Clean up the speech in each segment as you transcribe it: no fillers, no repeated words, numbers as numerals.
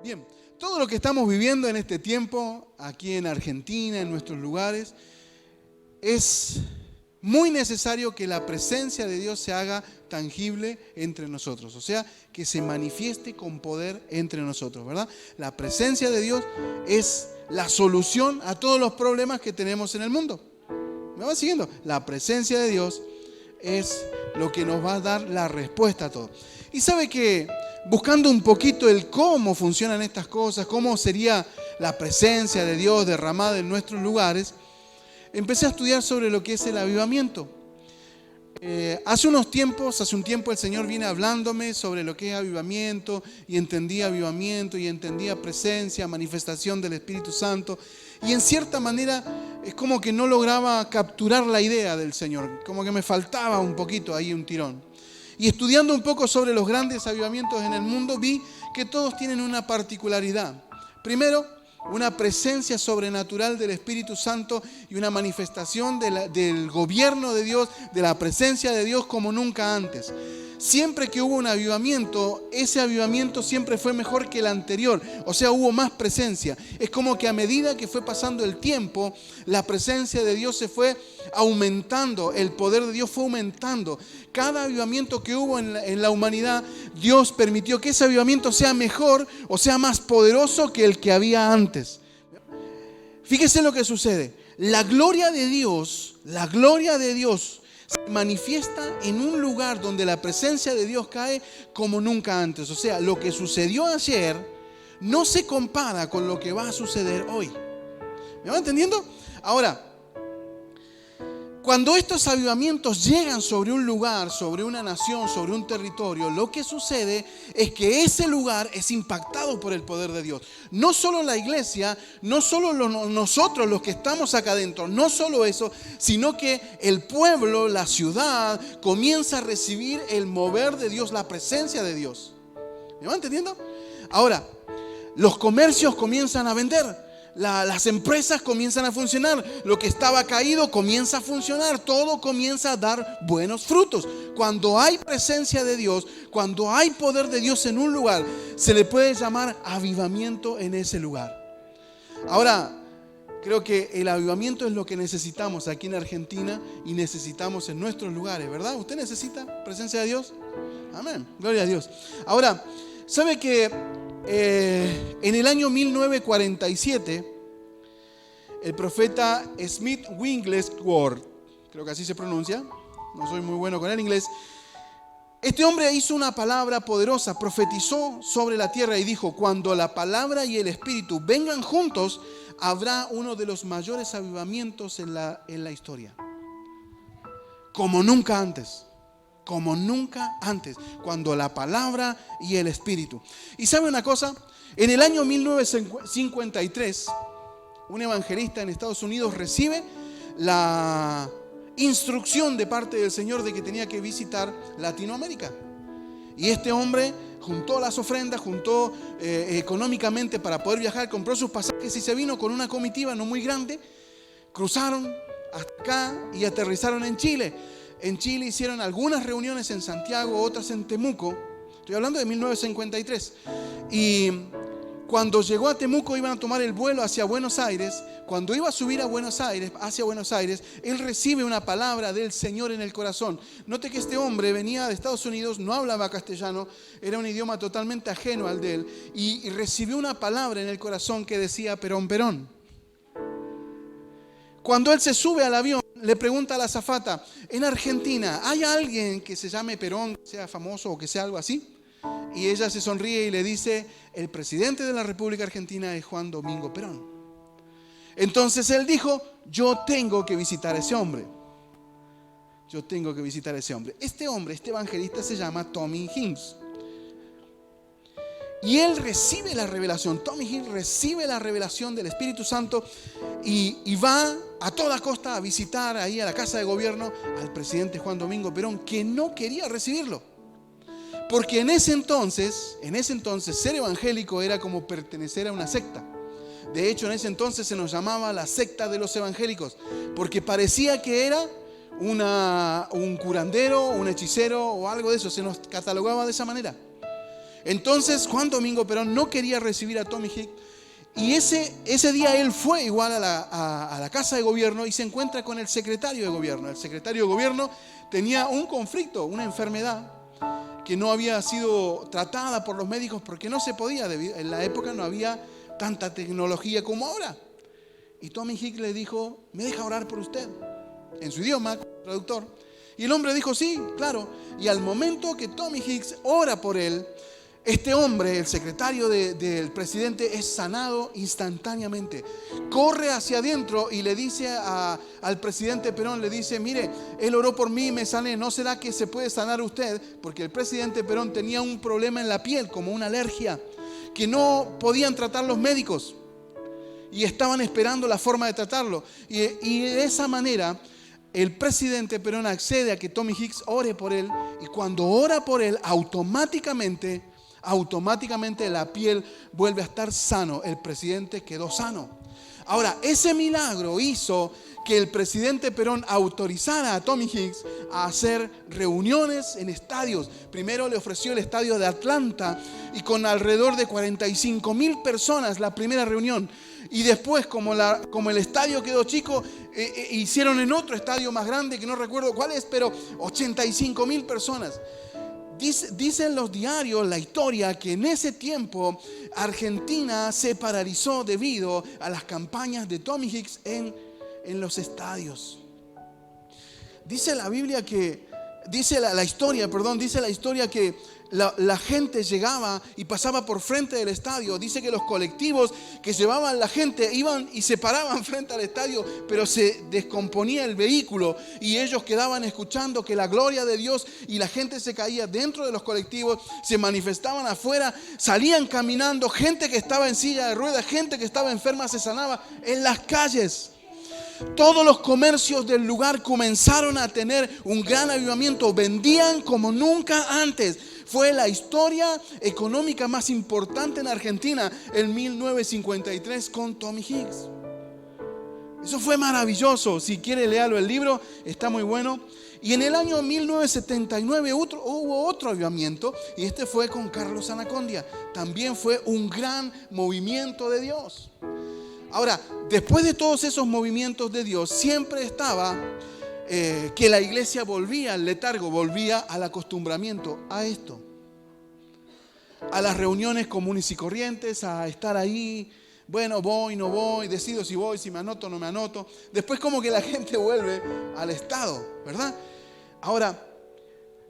Bien, todo lo que estamos viviendo en este tiempo, aquí en Argentina, en nuestros lugares, es muy necesario que la presencia de Dios se haga tangible entre nosotros. O sea, que se manifieste con poder entre nosotros, ¿verdad? La presencia de Dios es la solución a todos los problemas que tenemos en el mundo. ¿Me van siguiendo? La presencia de Dios es lo que nos va a dar la respuesta a todo. Y sabe que buscando un poquito el cómo funcionan estas cosas, cómo sería la presencia de Dios derramada en nuestros lugares, empecé a estudiar sobre lo que es el avivamiento. Hace un tiempo el Señor viene hablándome sobre lo que es avivamiento y entendía presencia, manifestación del Espíritu Santo, y en cierta manera es como que no lograba capturar la idea del Señor, como que me faltaba un poquito ahí un tirón. Y estudiando un poco sobre los grandes avivamientos en el mundo, vi que todos tienen una particularidad. Primero, una presencia sobrenatural del Espíritu Santo y una manifestación del gobierno de Dios, de la presencia de Dios como nunca antes. Siempre que hubo un avivamiento, ese avivamiento siempre fue mejor que el anterior. O sea, hubo más presencia. Es como que a medida que fue pasando el tiempo, la presencia de Dios se fue aumentando, el poder de Dios fue aumentando. Cada avivamiento que hubo en la humanidad, Dios permitió que ese avivamiento sea mejor o sea más poderoso que el que había antes. Fíjese lo que sucede. La gloria de Dios se manifiesta en un lugar donde la presencia de Dios cae como nunca antes. O sea, lo que sucedió ayer no se compara con lo que va a suceder hoy. ¿Me va entendiendo? Ahora, cuando estos avivamientos llegan sobre un lugar, sobre una nación, sobre un territorio, lo que sucede es que ese lugar es impactado por el poder de Dios. No solo la iglesia, no solo nosotros los que estamos acá adentro, no solo eso, sino que el pueblo, la ciudad, comienza a recibir el mover de Dios, la presencia de Dios. ¿Me va entendiendo? Ahora, los comercios comienzan a vender. Las empresas comienzan a funcionar, lo que estaba caído comienza a funcionar, todo comienza a dar buenos frutos. Cuando hay presencia de Dios, cuando hay poder de Dios en un lugar, se le puede llamar avivamiento en ese lugar. Ahora, creo que el avivamiento es lo que necesitamos aquí en Argentina y necesitamos en nuestros lugares, ¿verdad? ¿Usted necesita presencia de Dios? Amén, gloria a Dios. Ahora, ¿sabe que en el año 1947, el profeta Smith Wigglesworth, creo que así se pronuncia, no soy muy bueno con el inglés, este hombre hizo una palabra poderosa, profetizó sobre la tierra y dijo: cuando la palabra y el espíritu vengan juntos, habrá uno de los mayores avivamientos en la historia. Como nunca antes. Como nunca antes, cuando la palabra y el espíritu. Y ¿sabe una cosa? En el año 1953, un evangelista en Estados Unidos recibe la instrucción de parte del Señor de que tenía que visitar Latinoamérica. Y este hombre juntó las ofrendas, juntó económicamente para poder viajar, compró sus pasajes y se vino con una comitiva no muy grande. Cruzaron hasta acá y aterrizaron en Chile. En Chile hicieron algunas reuniones en Santiago, otras en Temuco. Estoy hablando de 1953. Y cuando llegó a Temuco iban a tomar el vuelo hacia Buenos Aires. Cuando iba a subir hacia Buenos Aires, él recibe una palabra del Señor en el corazón. Note que este hombre venía de Estados Unidos, no hablaba castellano, era un idioma totalmente ajeno al de él. Y recibió una palabra en el corazón que decía: Perón, Perón. Cuando él se sube al avión, le pregunta a la azafata: en Argentina, ¿hay alguien que se llame Perón, que sea famoso o que sea algo así? Y ella se sonríe y le dice: el presidente de la República Argentina es Juan Domingo Perón. Entonces él dijo: yo tengo que visitar a ese hombre. Yo tengo que visitar a ese hombre. Este evangelista se llama Tommy Higgins. Y él recibe la revelación, Tommy Higgins recibe la revelación del Espíritu Santo y va a toda costa a visitar ahí a la casa de gobierno al presidente Juan Domingo Perón, que no quería recibirlo. Porque en ese entonces ser evangélico era como pertenecer a una secta. De hecho, en ese entonces se nos llamaba la secta de los evangélicos, porque parecía que era un curandero, un hechicero o algo de eso, se nos catalogaba de esa manera. Entonces Juan Domingo Perón no quería recibir a Tommy Hicks. Y ese día él fue igual a la Casa de Gobierno y se encuentra con el secretario de Gobierno. El secretario de Gobierno tenía un conflicto, una enfermedad que no había sido tratada por los médicos porque no se podía. En la época no había tanta tecnología como ahora. Y Tommy Hicks le dijo, ¿me deja orar por usted? En su idioma, traductor. Y el hombre dijo, sí, claro. Y al momento que Tommy Hicks ora por él, este hombre, el secretario del presidente, es sanado instantáneamente. Corre hacia adentro y le dice al presidente Perón, le dice, mire, él oró por mí y me sané. ¿No será que se puede sanar usted? Porque el presidente Perón tenía un problema en la piel, como una alergia, que no podían tratar los médicos. Y estaban esperando la forma de tratarlo. Y de esa manera, el presidente Perón accede a que Tommy Hicks ore por él. Y cuando ora por él, automáticamente la piel vuelve a estar sano. El presidente quedó sano. Ahora, ese milagro hizo que el presidente Perón autorizara a Tommy Hicks a hacer reuniones en estadios. Primero le ofreció el estadio de Atlanta y con alrededor de 45,000 personas la primera reunión. Y después, como el estadio quedó chico, hicieron en otro estadio más grande, que no recuerdo cuál es, pero 85,000 personas. Dicen los diarios, la historia, que en ese tiempo Argentina se paralizó debido a las campañas de Tommy Hicks en los estadios. Dice la Biblia que, dice la historia que la gente llegaba y pasaba por frente del estadio. Dice que los colectivos que llevaban la gente iban y se paraban frente al estadio, pero se descomponía el vehículo y ellos quedaban escuchando que la gloria de Dios, y la gente se caía dentro de los colectivos, se manifestaban afuera, salían caminando, gente que estaba en silla de ruedas, gente que estaba enferma se sanaba en las calles. Todos los comercios del lugar comenzaron a tener un gran avivamiento, vendían como nunca antes. Fue la historia económica más importante en Argentina en 1953 con Tommy Hicks. Eso fue maravilloso. Si quiere, léalo el libro, está muy bueno. Y en el año 1979 hubo otro avivamiento, y este fue con Carlos Anacondia. También fue un gran movimiento de Dios. Ahora, después de todos esos movimientos de Dios, siempre estaba que la iglesia volvía al letargo, volvía al acostumbramiento, a esto, a las reuniones comunes y corrientes, a estar ahí. Bueno, voy, no voy, decido si voy, si me anoto, no me anoto. Después como que la gente vuelve al estado, ¿verdad? Ahora,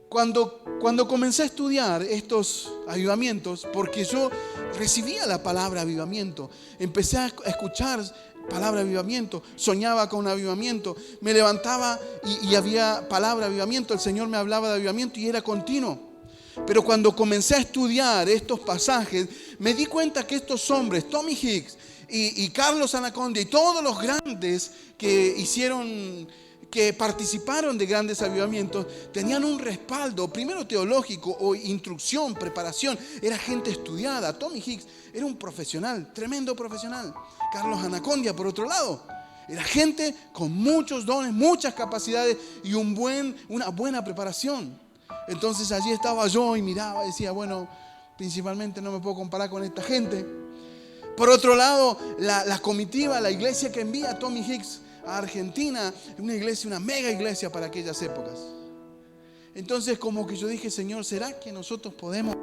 cuando comencé a estudiar estos avivamientos, porque yo recibía la palabra avivamiento, empecé a escuchar palabra avivamiento, soñaba con avivamiento, me levantaba y había palabra avivamiento, el Señor me hablaba de avivamiento y era continuo. Pero cuando comencé a estudiar estos pasajes, me di cuenta que estos hombres, Tommy Hicks y Carlos Anacondia y todos los grandes que participaron de grandes avivamientos, tenían un respaldo, primero teológico o instrucción, preparación. Era gente estudiada. Tommy Hicks era un profesional, tremendo profesional. Carlos Anacondia, por otro lado, era gente con muchos dones, muchas capacidades y una buena preparación. Entonces allí estaba yo y miraba y decía, bueno, principalmente no me puedo comparar con esta gente. Por otro lado, la comitiva, la iglesia que envía a Tommy Hicks a Argentina, una iglesia, una mega iglesia para aquellas épocas. Entonces como que yo dije, Señor, ¿será que nosotros podemos?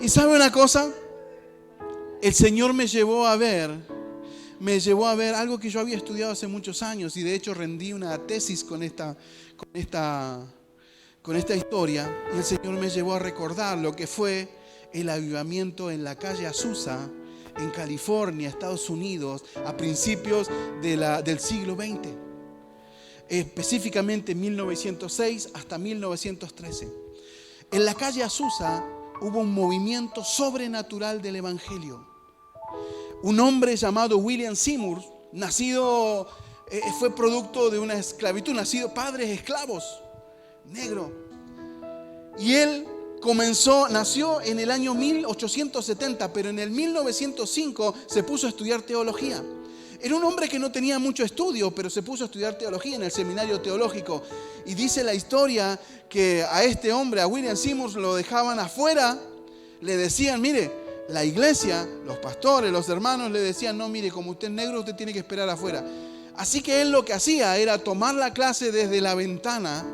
Y ¿sabe una cosa? El Señor me llevó a ver algo que yo había estudiado hace muchos años, y de hecho rendí una tesis con esta historia, y el Señor me llevó a recordar lo que fue el avivamiento en la calle Azusa, en California, Estados Unidos, a principios del siglo XX, específicamente 1906 hasta 1913. En la calle Azusa hubo un movimiento sobrenatural del evangelio. Un hombre llamado William Seymour, fue producto de una esclavitud, padres esclavos, negro. Y él nació en el año 1870, pero en el 1905 se puso a estudiar teología. Era un hombre que no tenía mucho estudio, pero se puso a estudiar teología en el seminario teológico. Y dice la historia que a este hombre, a William Seymour, lo dejaban afuera. Le decían, mire, la iglesia, los pastores, los hermanos le decían, no, mire, como usted es negro, usted tiene que esperar afuera. Así que él lo que hacía era tomar la clase desde la ventana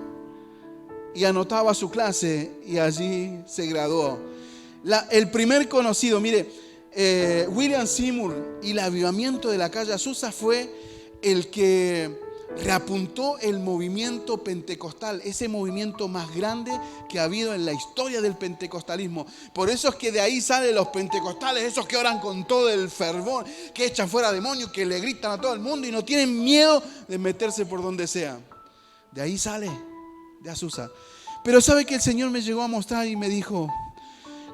y anotaba su clase y allí se graduó. El primer conocido, mire, William Seymour y el avivamiento de la calle Azusa fue el que reapuntó el movimiento pentecostal, ese movimiento más grande que ha habido en la historia del pentecostalismo. Por eso es que de ahí salen los pentecostales, esos que oran con todo el fervor, que echan fuera demonios, que le gritan a todo el mundo y no tienen miedo de meterse por donde sea. De ahí sale, de Azusa. Pero ¿sabe que el Señor me llegó a mostrar y me dijo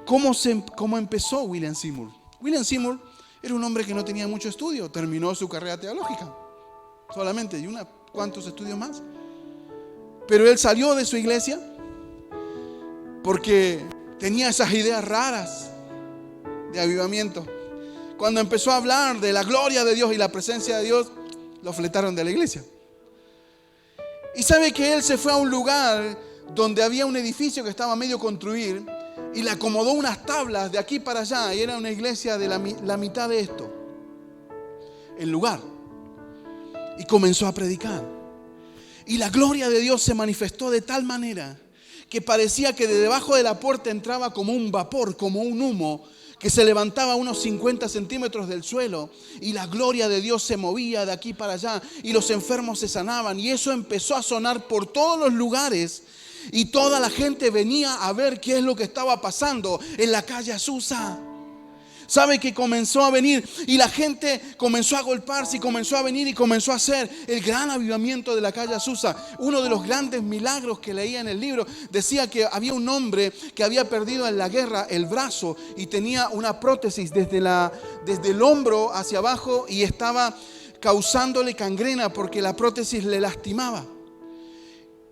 cómo empezó William Seymour? William Seymour era un hombre que no tenía mucho estudio, terminó su carrera teológica solamente y cuantos estudios más. Pero él salió de su iglesia porque tenía esas ideas raras de avivamiento. Cuando empezó a hablar de la gloria de Dios y la presencia de Dios, lo fletaron de la iglesia. Y sabe que él se fue a un lugar donde había un edificio que estaba medio construir y le acomodó unas tablas de aquí para allá y era una iglesia de la mitad de esto, el lugar. Y comenzó a predicar. Y la gloria de Dios se manifestó de tal manera que parecía que de debajo de la puerta entraba como un vapor, como un humo, que se levantaba a unos 50 centímetros del suelo. Y la gloria de Dios se movía de aquí para allá. Y los enfermos se sanaban. Y eso empezó a sonar por todos los lugares. Y toda la gente venía a ver qué es lo que estaba pasando en la calle Azusa. ¿Sabe que comenzó a venir? Y la gente comenzó a golpearse y comenzó a venir y comenzó a hacer el gran avivamiento de la calle Azusa. Uno de los grandes milagros que leía en el libro decía que había un hombre que había perdido en la guerra el brazo y tenía una prótesis desde el hombro hacia abajo y estaba causándole gangrena porque la prótesis le lastimaba.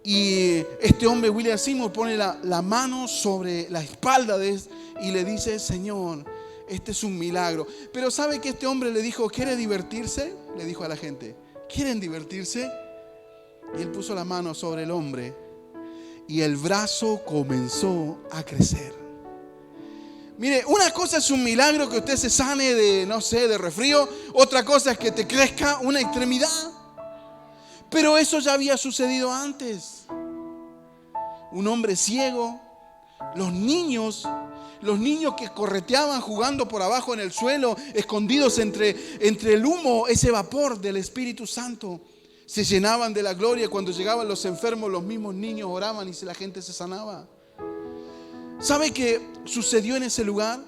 Y este hombre, William Seymour, pone la mano sobre la espalda de él y le dice: Señor, este es un milagro. Pero ¿sabe que este hombre le dijo: ¿quiere divertirse? Le dijo a la gente: ¿quieren divertirse? Y él puso la mano sobre el hombre y el brazo comenzó a crecer. Mire, una cosa es un milagro, que usted se sane de, no sé, de resfrío. Otra cosa es que te crezca una extremidad. Pero eso ya había sucedido antes. Un hombre ciego, los niños que correteaban jugando por abajo en el suelo, escondidos entre el humo, ese vapor del Espíritu Santo, se llenaban de la gloria. Cuando llegaban los enfermos, los mismos niños oraban y la gente se sanaba. ¿Sabe qué sucedió en ese lugar?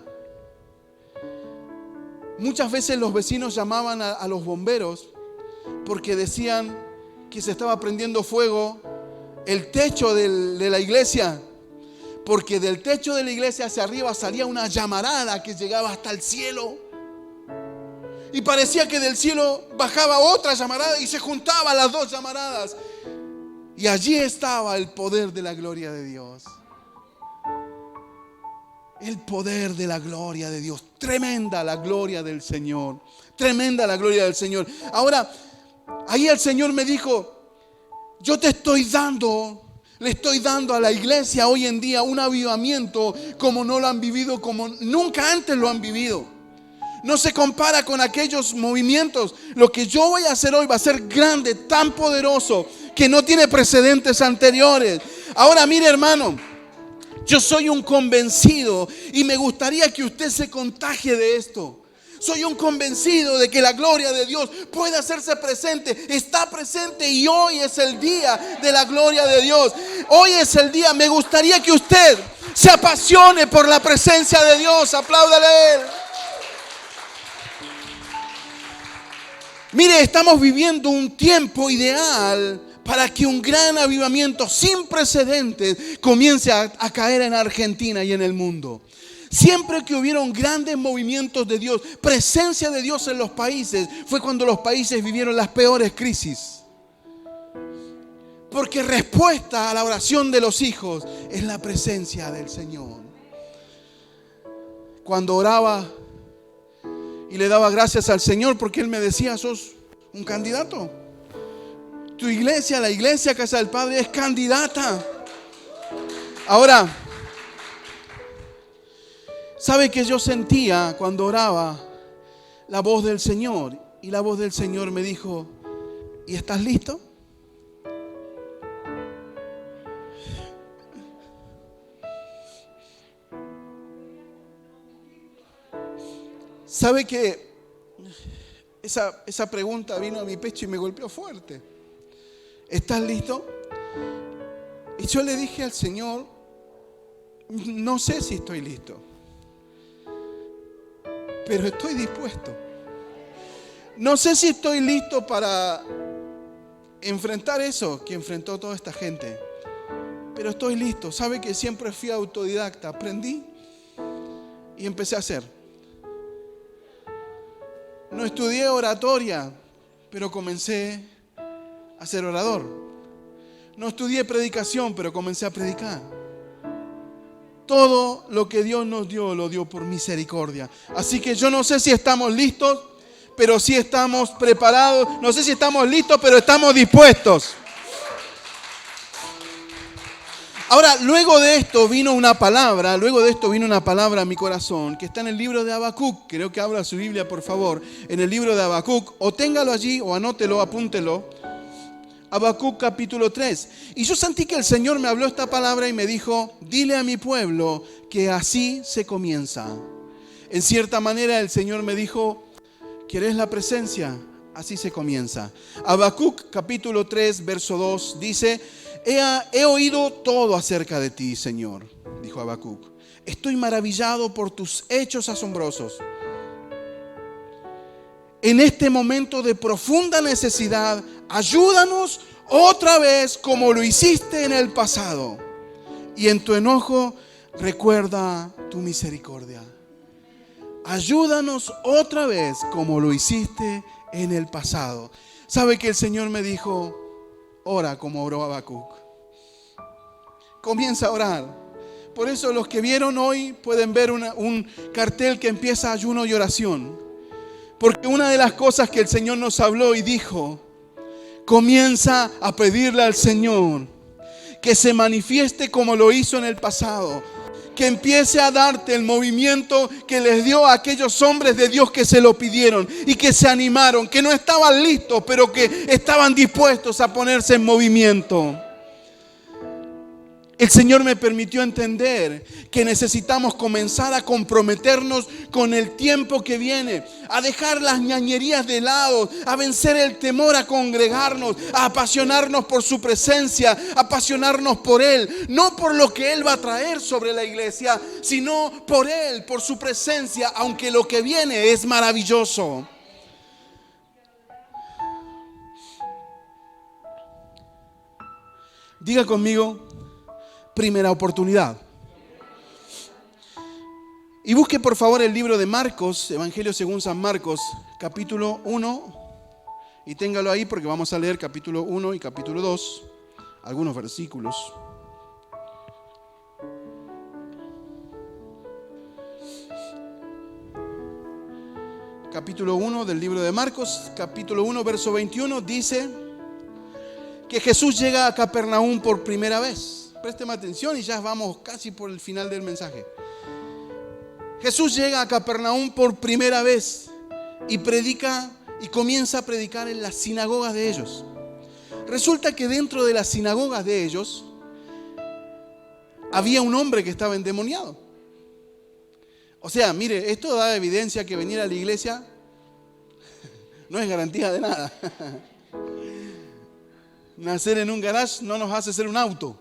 Muchas veces los vecinos llamaban a los bomberos porque decían que se estaba prendiendo fuego el techo de la iglesia, porque del techo de la iglesia hacia arriba salía una llamarada que llegaba hasta el cielo y parecía que del cielo bajaba otra llamarada y se juntaban las dos llamaradas y allí estaba el poder de la gloria de Dios. El poder de la gloria de Dios. Tremenda la gloria del Señor. Tremenda la gloria del Señor. Ahora, ahí el Señor me dijo: yo le estoy dando a la iglesia hoy en día un avivamiento como no lo han vivido, como nunca antes lo han vivido. No se compara con aquellos movimientos. Lo que yo voy a hacer hoy va a ser grande, tan poderoso, que no tiene precedentes anteriores. Ahora mire, hermano, yo soy un convencido y me gustaría que usted se contagie de esto. Soy un convencido de que la gloria de Dios puede hacerse presente. Está presente y hoy es el día de la gloria de Dios. Hoy es el día. Me gustaría que usted se apasione por la presencia de Dios. Apláudale a Él. Mire, estamos viviendo un tiempo ideal para que un gran avivamiento sin precedentes comience a caer en Argentina y en el mundo. Siempre que hubieron grandes movimientos de Dios, presencia de Dios en los países, fue cuando los países vivieron las peores crisis. Porque respuesta a la oración de los hijos es la presencia del Señor. Cuando oraba Y le daba gracias al Señor porque Él me decía, sos un candidato. Tu iglesia, la iglesia Casa del Padre, es candidata. Ahora, ¿sabe qué yo sentía cuando oraba? La voz del Señor. Y la voz del Señor me dijo, ¿y estás listo? ¿Sabe que esa pregunta vino a mi pecho y me golpeó fuerte? ¿Estás listo? Y yo le dije al Señor, no sé si estoy listo, pero estoy dispuesto. No sé si estoy listo para enfrentar eso que enfrentó toda esta gente, pero estoy listo. ¿Sabe que siempre fui autodidacta? Aprendí y empecé a hacer. No estudié oratoria, pero comencé a ser orador. No estudié predicación, pero comencé a predicar. Todo lo que Dios nos dio, lo dio por misericordia. Así que yo no sé si estamos listos, pero sí estamos preparados. No sé si estamos listos, pero estamos dispuestos. Ahora, luego de esto vino una palabra a mi corazón, que está en el libro de Habacuc. Creo que abra su Biblia, por favor, en el libro de Habacuc, o téngalo allí, o anótelo, apúntelo. Habacuc capítulo 3. Y yo sentí que el Señor me habló esta palabra y me dijo, dile a mi pueblo que así se comienza. En cierta manera el Señor me dijo, ¿quieres la presencia? Así se comienza. Habacuc capítulo 3, verso 2 dice, he oído todo acerca de ti, Señor, dijo Habacuc. Estoy maravillado por tus hechos asombrosos. En este momento de profunda necesidad, ayúdanos otra vez como lo hiciste en el pasado. Y en tu enojo, recuerda tu misericordia. Ayúdanos otra vez como lo hiciste en el pasado. ¿Sabe que el Señor me dijo? Ora como oró Habacuc. Comienza a orar. Por eso los que vieron hoy pueden ver un cartel que empieza ayuno y oración. Porque una de las cosas que el Señor nos habló y dijo, comienza a pedirle al Señor que se manifieste como lo hizo en el pasado. Que empiece a darte el movimiento que les dio a aquellos hombres de Dios que se lo pidieron y que se animaron, que no estaban listos, pero que estaban dispuestos a ponerse en movimiento. El Señor me permitió entender que necesitamos comenzar a comprometernos con el tiempo que viene, a dejar las ñañerías de lado, a vencer el temor a congregarnos, a apasionarnos por su presencia, a apasionarnos por Él, no por lo que Él va a traer sobre la iglesia, sino por Él, por su presencia, aunque lo que viene es maravilloso. Diga conmigo, primera oportunidad. Y busque por favor el libro de Marcos, Evangelio según San Marcos, capítulo 1, y téngalo ahí porque vamos a leer capítulo 1 y capítulo 2, algunos versículos. Capítulo 1 del libro de Marcos, capítulo 1, verso 21, dice que Jesús llega a Capernaum por primera vez. Présteme atención y ya vamos casi por el final del mensaje. Jesús llega a Capernaum por primera vez y predica y comienza a predicar en las sinagogas de ellos. Resulta que dentro de las sinagogas de ellos había un hombre que estaba endemoniado. O sea, mire, esto da evidencia que venir a la iglesia no es garantía de nada. Nacer en un garage no nos hace ser un auto.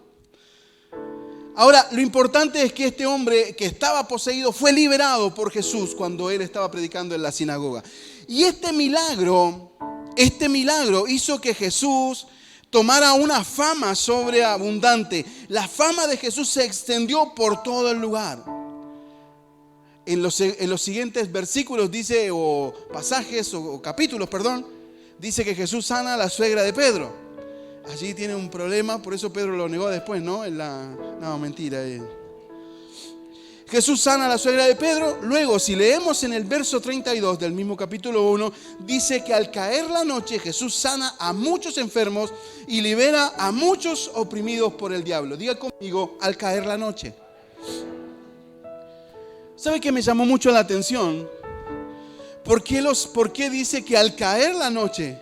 Ahora, lo importante es que este hombre que estaba poseído fue liberado por Jesús cuando él estaba predicando en la sinagoga. Y este milagro hizo que Jesús tomara una fama sobreabundante. La fama de Jesús se extendió por todo el lugar. En los siguientes versículos dice, o pasajes, o capítulos, dice que Jesús sana a la suegra de Pedro. Allí tiene un problema, por eso Pedro lo negó después, ¿no? No, mentira. Jesús sana a la suegra de Pedro. Luego, si leemos en el verso 32 del mismo capítulo 1, dice que al caer la noche Jesús sana a muchos enfermos y libera a muchos oprimidos por el diablo. Diga conmigo, al caer la noche. ¿Sabe qué me llamó mucho la atención? ¿Por qué dice que al caer la noche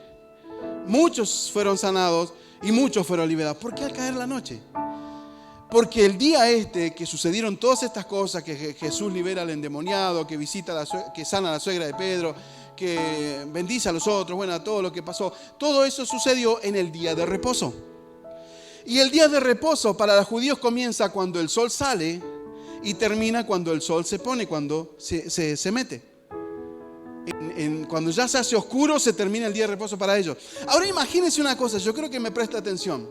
muchos fueron sanados y muchos fueron liberados? ¿Por qué al caer la noche? Porque el día que sucedieron todas estas cosas, que Jesús libera al endemoniado, que que sana a la suegra de Pedro, que bendice a los otros, bueno, todo lo que pasó, todo eso sucedió en el día de reposo. Y el día de reposo para los judíos comienza cuando el sol sale y termina cuando el sol se pone, cuando se mete. Cuando ya se hace oscuro, se termina el día de reposo para ellos. Ahora imagínense una cosa, yo creo que me presta atención.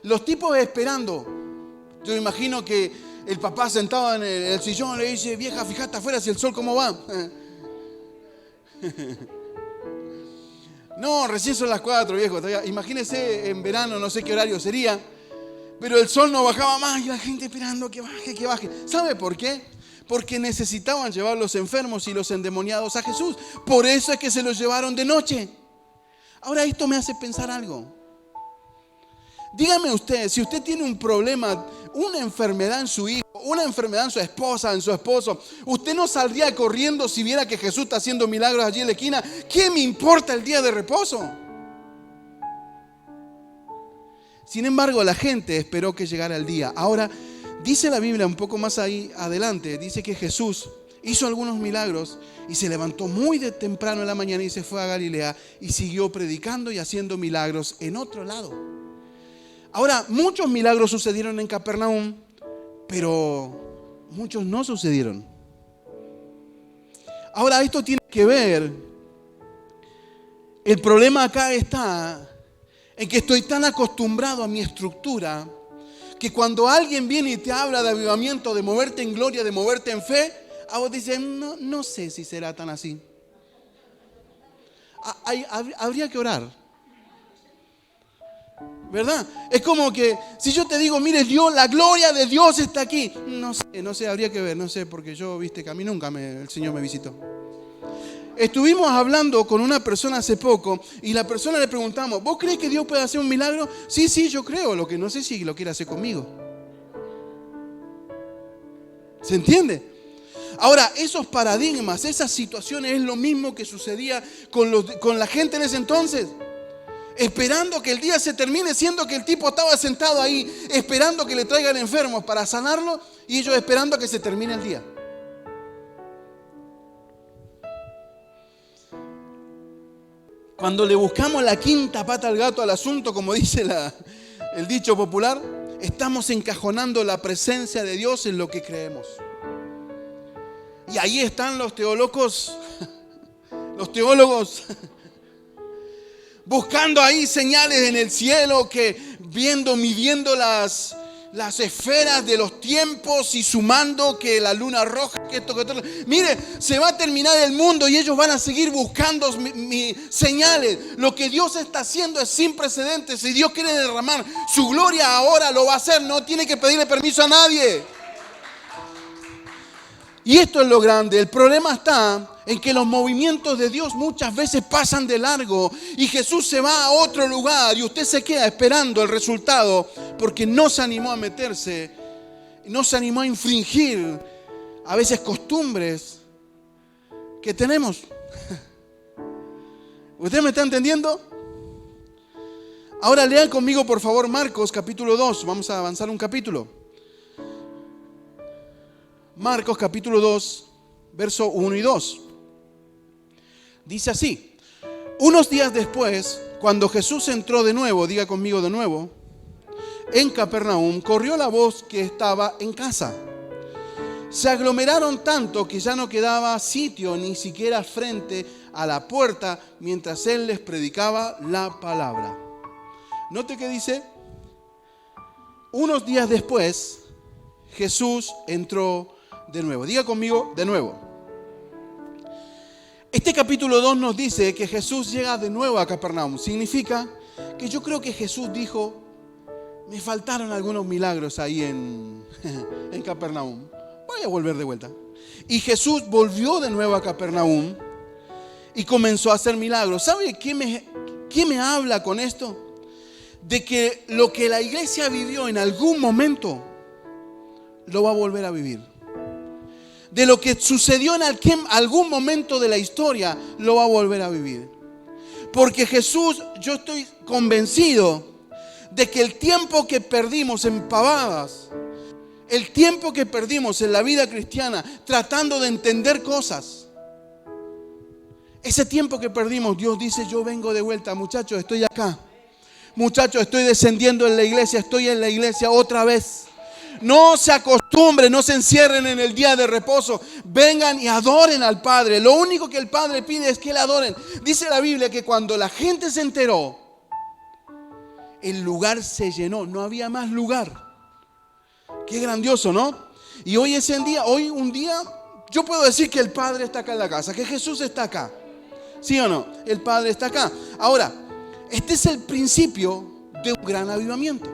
Los tipos esperando. Yo me imagino que el papá sentado en el sillón le dice: vieja, fíjate afuera si el sol cómo va. No, recién son las 4, viejo. Imagínense en verano, no sé qué horario sería, pero el sol no bajaba más y la gente esperando que baje, que baje. ¿Sabe por qué? Porque necesitaban llevar los enfermos y los endemoniados a Jesús. Por eso es que se los llevaron de noche. Ahora esto me hace pensar algo. Dígame usted, si usted tiene un problema, una enfermedad en su hijo, una enfermedad en su esposa, en su esposo, usted no saldría corriendo si viera que Jesús está haciendo milagros allí en la esquina. ¿Qué me importa el día de reposo? Sin embargo, la gente esperó que llegara el día. Ahora, dice la Biblia un poco más ahí adelante, dice que Jesús hizo algunos milagros y se levantó muy de temprano en la mañana y se fue a Galilea y siguió predicando y haciendo milagros en otro lado. Ahora, muchos milagros sucedieron en Capernaum, pero muchos no sucedieron. Ahora, esto tiene que ver, el problema acá está en que estoy tan acostumbrado a mi estructura que cuando alguien viene y te habla de avivamiento, de moverte en gloria, de moverte en fe, a vos dicen: no sé si será tan así. Habría que orar. ¿Verdad? Es como que si yo te digo: mire, Dios, la gloria de Dios está aquí. No sé, habría que ver, no sé, porque yo, viste, que a mí nunca el Señor me visitó. Estuvimos hablando con una persona hace poco y la persona le preguntamos: ¿vos crees que Dios puede hacer un milagro? Sí, yo creo, lo que no sé si lo quiere hacer conmigo. ¿Se entiende? Ahora, esos paradigmas, esas situaciones es lo mismo que sucedía con la gente en ese entonces. Esperando que el día se termine, siendo que el tipo estaba sentado ahí, esperando que le traigan enfermos para sanarlo, y ellos esperando que se termine el día. Cuando le buscamos la quinta pata al gato al asunto, como dice el dicho popular, estamos encajonando la presencia de Dios en lo que creemos. Y ahí están los teólogos buscando ahí señales en el cielo, midiendo las esferas de los tiempos y sumando que la luna roja, que esto, que otro. Mire, se va a terminar el mundo y ellos van a seguir buscando señales. Lo que Dios está haciendo es sin precedentes. Si Dios quiere derramar su gloria ahora, lo va a hacer. No tiene que pedirle permiso a nadie. Y esto es lo grande. El problema está en que los movimientos de Dios muchas veces pasan de largo y Jesús se va a otro lugar y usted se queda esperando el resultado porque no se animó a meterse, no se animó a infringir a veces costumbres que tenemos. ¿Usted me está entendiendo? Ahora lean conmigo por favor Marcos capítulo 2, vamos a avanzar un capítulo. Marcos capítulo 2, verso 1 y 2. Dice así: unos días después, cuando Jesús entró de nuevo, diga conmigo de nuevo, en Capernaum, corrió la voz que estaba en casa. Se aglomeraron tanto que ya no quedaba sitio ni siquiera frente a la puerta mientras él les predicaba la palabra. Note que dice: unos días después, Jesús entró de nuevo. Diga conmigo de nuevo. Este capítulo 2 nos dice que Jesús llega de nuevo a Capernaum. Significa que yo creo que Jesús dijo: me faltaron algunos milagros ahí en Capernaum. voy a volver de vuelta. Y Jesús volvió de nuevo a Capernaum y comenzó a hacer milagros. ¿Sabe qué me habla con esto? De que lo que la iglesia vivió en algún momento lo va a volver a vivir. De lo que sucedió en algún momento de la historia lo va a volver a vivir. Porque Jesús, yo estoy convencido de que el tiempo que perdimos en pavadas, el tiempo que perdimos en la vida cristiana tratando de entender cosas, ese tiempo que perdimos, Dios dice: yo vengo de vuelta, muchachos, estoy acá. Muchachos, estoy descendiendo en la iglesia, estoy en la iglesia otra vez. No se acostumbren, no se encierren en el día de reposo. Vengan y adoren al Padre. Lo único que el Padre pide es que le adoren. Dice la Biblia que cuando la gente se enteró, el lugar se llenó, no había más lugar. Qué grandioso, ¿no? Y hoy es el día, hoy un día, yo puedo decir que el Padre está acá en la casa, que Jesús está acá. ¿Sí o no? El Padre está acá. Ahora, este es el principio de un gran avivamiento.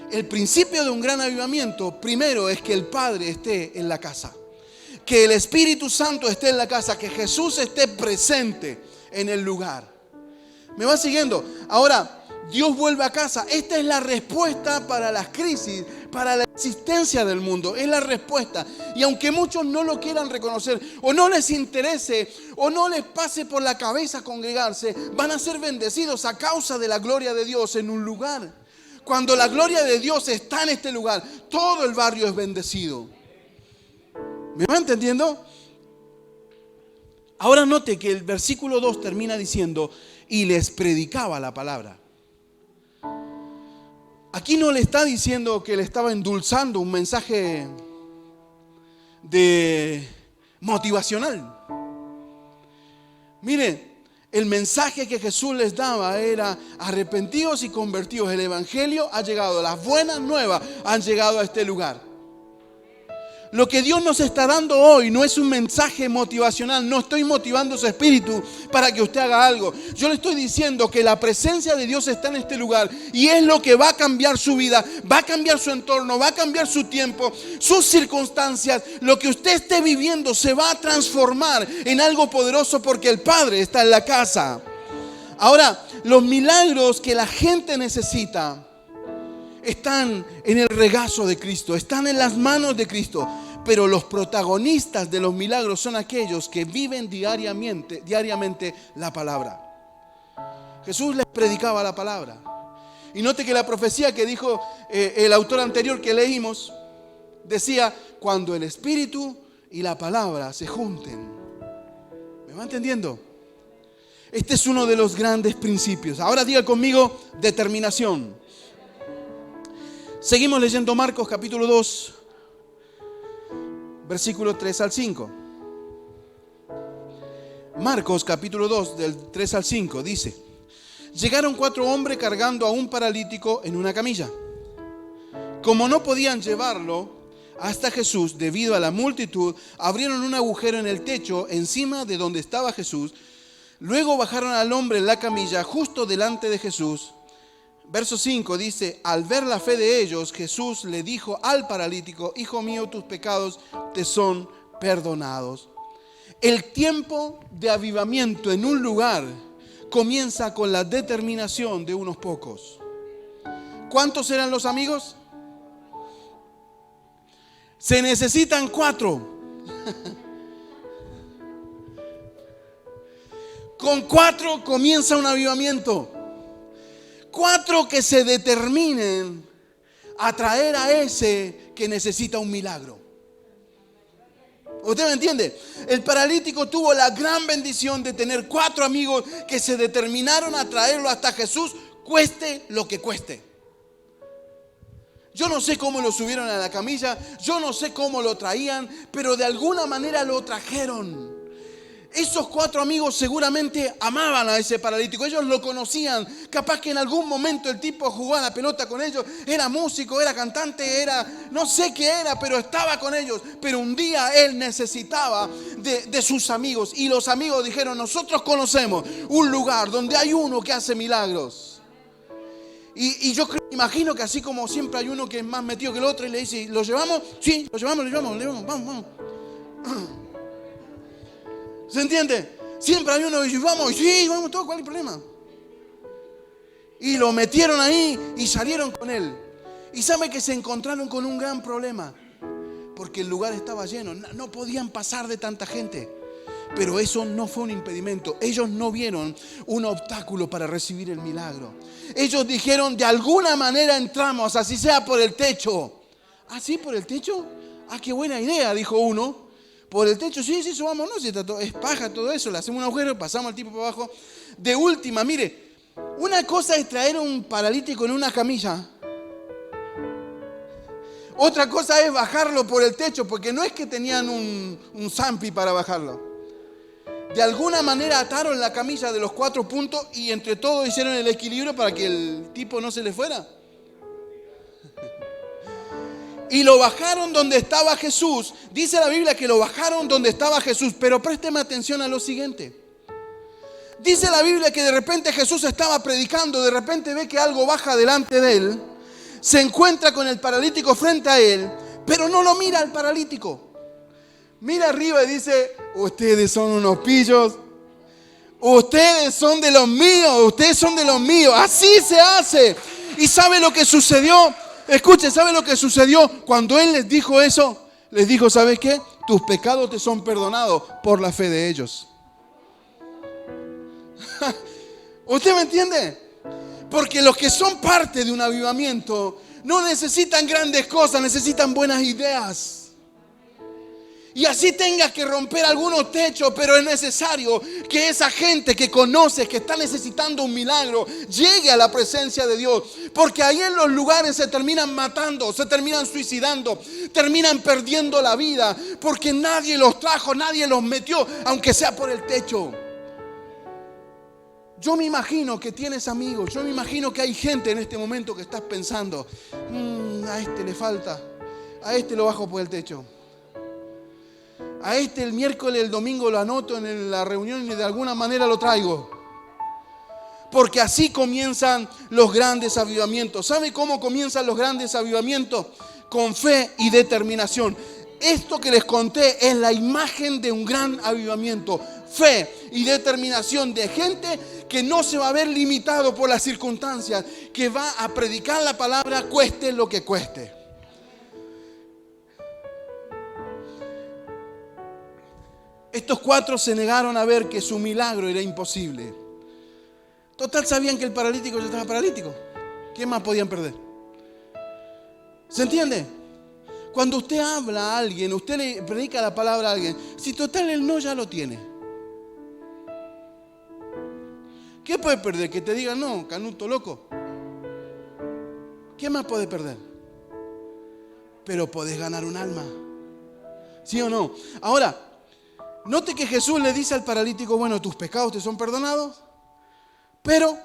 El principio de un gran avivamiento, primero, es que el Padre esté en la casa, que el Espíritu Santo esté en la casa, que Jesús esté presente en el lugar. ¿Me va siguiendo? Ahora, Dios vuelve a casa. Esta es la respuesta para las crisis, para la existencia del mundo. Es la respuesta. Y aunque muchos no lo quieran reconocer, o no les interese, o no les pase por la cabeza congregarse, van a ser bendecidos a causa de la gloria de Dios en un lugar. Cuando la gloria de Dios está en este lugar, todo el barrio es bendecido. ¿Me va entendiendo? Ahora note que el versículo 2 termina diciendo: y les predicaba la palabra. Aquí no le está diciendo que le estaba endulzando un mensaje motivacional. Mire, el mensaje que Jesús les daba era: arrepentidos y convertidos. El evangelio ha llegado, las buenas nuevas han llegado a este lugar. Lo que Dios nos está dando hoy no es un mensaje motivacional. No estoy motivando su espíritu para que usted haga algo. Yo le estoy diciendo que la presencia de Dios está en este lugar y es lo que va a cambiar su vida, va a cambiar su entorno, va a cambiar su tiempo, sus circunstancias. Lo que usted esté viviendo se va a transformar en algo poderoso porque el Padre está en la casa. Ahora, los milagros que la gente necesita están en el regazo de Cristo, están en las manos de Cristo, pero los protagonistas de los milagros son aquellos que viven diariamente la palabra. Jesús les predicaba la palabra. Y note que la profecía que dijo el autor anterior que leímos decía: cuando el Espíritu y la palabra se junten. ¿Me va entendiendo? Este es uno de los grandes principios. Ahora diga conmigo: determinación. Seguimos leyendo Marcos capítulo 2, versículos 3 al 5. Marcos capítulo 2, del 3 al 5, dice: llegaron 4 hombres cargando a un paralítico en una camilla. Como no podían llevarlo hasta Jesús debido a la multitud, abrieron un agujero en el techo encima de donde estaba Jesús. Luego bajaron al hombre en la camilla justo delante de Jesús. Verso 5 dice: al ver la fe de ellos, Jesús le dijo al paralítico: hijo mío, tus pecados te son perdonados. El tiempo de avivamiento en un lugar comienza con la determinación de unos pocos. ¿Cuántos eran los amigos? Se necesitan 4. Con 4 comienza un avivamiento. 4 que se determinen a traer a ese que necesita un milagro. ¿Usted me entiende? El paralítico tuvo la gran bendición de tener 4 amigos que se determinaron a traerlo hasta Jesús, cueste lo que cueste. Yo no sé cómo lo subieron a la camilla, yo no sé cómo lo traían, pero de alguna manera lo trajeron. Esos 4 amigos seguramente amaban a ese paralítico. Ellos lo conocían. Capaz que en algún momento el tipo jugaba la pelota con ellos. Era músico, era cantante, no sé qué era, pero estaba con ellos. Pero un día él necesitaba de sus amigos. Y los amigos dijeron: nosotros conocemos un lugar donde hay uno que hace milagros. Y yo imagino que así como siempre hay uno que es más metido que el otro y le dice, ¿lo llevamos? Sí, lo llevamos, vamos. ¿Se entiende? Siempre hay uno que dice, vamos, sí, vamos todos, ¿cuál es el problema? Y lo metieron ahí y salieron con él. Y sabe que se encontraron con un gran problema, porque el lugar estaba lleno, no podían pasar de tanta gente. Pero eso no fue un impedimento. Ellos no vieron un obstáculo para recibir el milagro. Ellos dijeron, de alguna manera entramos, así sea por el techo. ¿Ah, sí, por el techo? Ah, qué buena idea, dijo uno. Por el techo, sí, subamos, no, si es paja todo eso, le hacemos un agujero, pasamos al tipo por abajo. De última, mire, una cosa es traer un paralítico en una camilla. Otra cosa es bajarlo por el techo, porque no es que tenían un zampi para bajarlo. De alguna manera ataron la camilla de los 4 puntos y entre todos hicieron el equilibrio para que el tipo no se le fuera. Y lo bajaron donde estaba Jesús. Dice la Biblia que lo bajaron donde estaba Jesús. Pero présteme atención a lo siguiente. Dice la Biblia que de repente Jesús estaba predicando. De repente ve que algo baja delante de él. Se encuentra con el paralítico frente a él. Pero no lo mira al paralítico. Mira arriba y dice, ustedes son unos pillos. Ustedes son de los míos. Así se hace. ¿Y sabe lo que sucedió? Escuchen, ¿sabe lo que sucedió? Cuando Él les dijo eso, les dijo, ¿sabes qué? Tus pecados te son perdonados por la fe de ellos. ¿Usted me entiende? Porque los que son parte de un avivamiento no necesitan grandes cosas, necesitan buenas ideas. Y así tengas que romper algunos techos, pero es necesario que esa gente que conoces, que está necesitando un milagro, llegue a la presencia de Dios. Porque ahí en los lugares se terminan matando, se terminan suicidando, terminan perdiendo la vida. Porque nadie los trajo, nadie los metió, aunque sea por el techo. Yo me imagino que tienes amigos, yo me imagino que hay gente en este momento que estás pensando, a este le falta, a este lo bajo por el techo. A este el miércoles, el domingo lo anoto en la reunión y de alguna manera lo traigo. Porque así comienzan los grandes avivamientos. ¿Sabe cómo comienzan los grandes avivamientos? Con fe y determinación. Esto que les conté es la imagen de un gran avivamiento. Fe y determinación de gente que no se va a ver limitado por las circunstancias, que va a predicar la palabra cueste lo que cueste. Estos 4 se negaron a ver que su milagro era imposible. Total, sabían que el paralítico ya estaba paralítico. ¿Qué más podían perder? ¿Se entiende? Cuando usted habla a alguien, usted le predica la palabra a alguien, si total el no ya lo tiene. ¿Qué puede perder? Que te digan no, canuto loco. ¿Qué más puede perder? Pero podés ganar un alma. ¿Sí o no? Ahora, note que Jesús le dice al paralítico, bueno, tus pecados te son perdonados, pero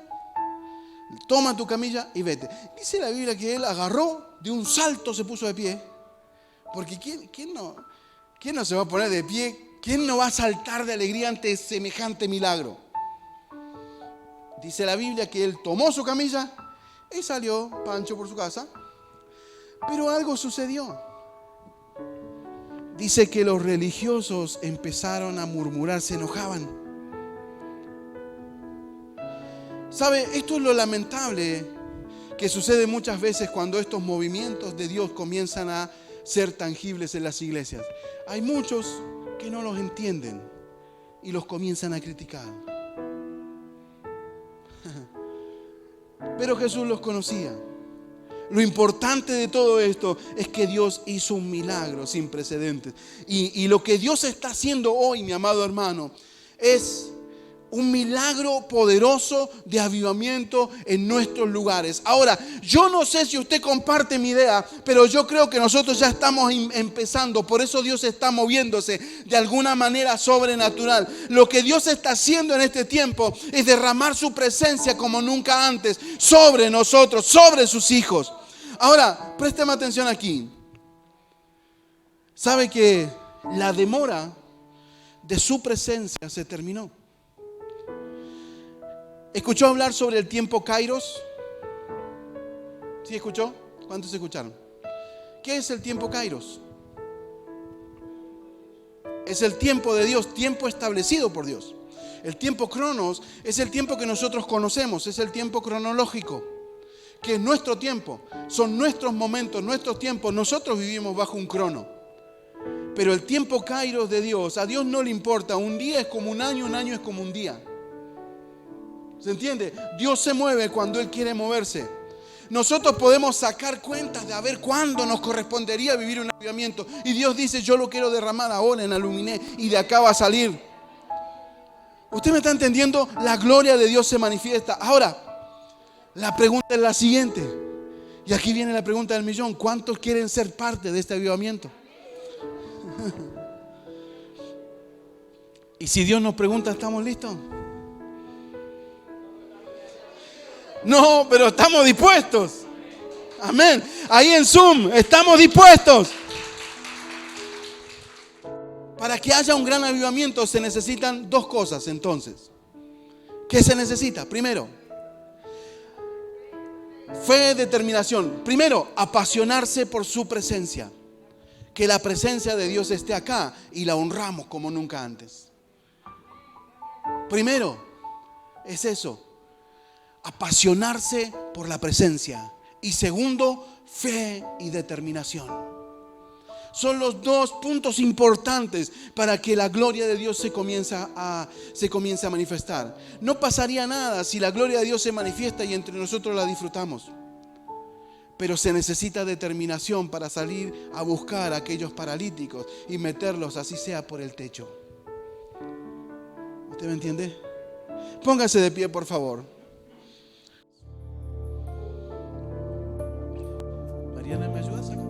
toma tu camilla y vete. Dice la Biblia que él agarró, de un salto se puso de pie, porque ¿quién no se va a poner de pie? ¿Quién no va a saltar de alegría ante semejante milagro? Dice la Biblia que él tomó su camilla y salió pancho por su casa, pero algo sucedió. Dice que los religiosos empezaron a murmurar, se enojaban. ¿Sabe? Esto es lo lamentable que sucede muchas veces cuando estos movimientos de Dios comienzan a ser tangibles en las iglesias. Hay muchos que no los entienden y los comienzan a criticar. Pero Jesús los conocía. Lo importante de todo esto es que Dios hizo un milagro sin precedentes. Y lo que Dios está haciendo hoy, mi amado hermano, es un milagro poderoso de avivamiento en nuestros lugares. Ahora, yo no sé si usted comparte mi idea, pero yo creo que nosotros ya estamos empezando. Por eso Dios está moviéndose de alguna manera sobrenatural. Lo que Dios está haciendo en este tiempo es derramar su presencia como nunca antes sobre nosotros, sobre sus hijos. Ahora, présteme atención aquí. ¿Sabe que la demora de su presencia se terminó? ¿Escuchó hablar sobre el tiempo Kairos? ¿Sí escuchó? ¿Cuántos escucharon? ¿Qué es el tiempo Kairos? Es el tiempo de Dios, tiempo establecido por Dios. El tiempo Cronos es el tiempo que nosotros conocemos, es el tiempo cronológico, que es nuestro tiempo, son nuestros momentos, nuestros tiempos. Nosotros vivimos bajo un crono. Pero el tiempo Kairos de Dios, a Dios no le importa. Un día es como un año es como un día. ¿Se entiende? Dios se mueve cuando Él quiere moverse. Nosotros podemos sacar cuentas de a ver cuándo nos correspondería vivir un avivamiento. Y Dios dice, yo lo quiero derramar ahora en Aluminé y de acá va a salir. ¿Usted me está entendiendo? La gloria de Dios se manifiesta. Ahora, la pregunta es la siguiente. Y aquí viene la pregunta del millón. ¿Cuántos quieren ser parte de este avivamiento? Y si Dios nos pregunta, ¿estamos listos? No, pero estamos dispuestos. Amén. Ahí en Zoom, estamos dispuestos. Para que haya un gran avivamiento se necesitan dos cosas entonces. ¿Qué se necesita? Primero, fe, determinación. Primero, apasionarse por su presencia. Que la presencia de Dios esté acá y la honramos como nunca antes. Primero, es eso. Apasionarse por la presencia. Y segundo, fe y determinación. Son los dos puntos importantes para que la gloria de Dios se comience a manifestar. No pasaría nada si la gloria de Dios se manifiesta y entre nosotros la disfrutamos. Pero se necesita determinación para salir a buscar a aquellos paralíticos y meterlos, así sea, por el techo. ¿Usted me entiende? Póngase de pie, por favor. Mariana, ¿me ayudas acá?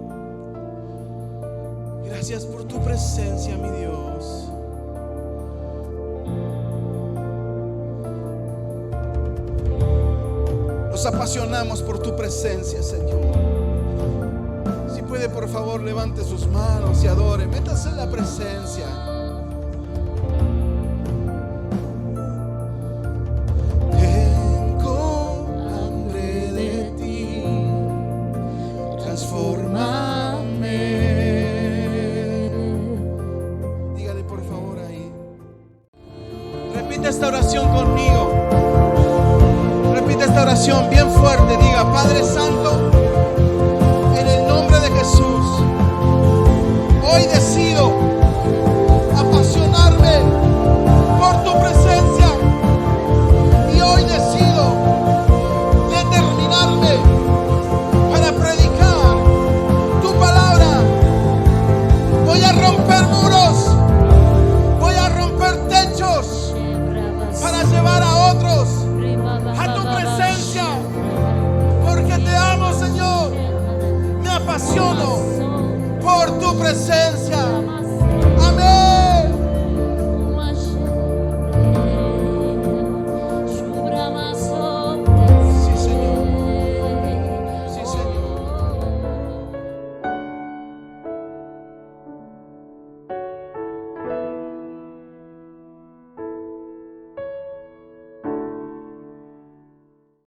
Gracias por tu presencia, mi Dios. Nos apasionamos por tu presencia, Señor. Si puede, por favor, levante sus manos y adore. Métase en la presencia. Tengo hambre de ti. Transfórmame. Dígale, por favor, ahí. Repite esta oración conmigo. Repite esta oración bien fuerte. Diga: Padre Santo, en el nombre de Jesús, hoy decido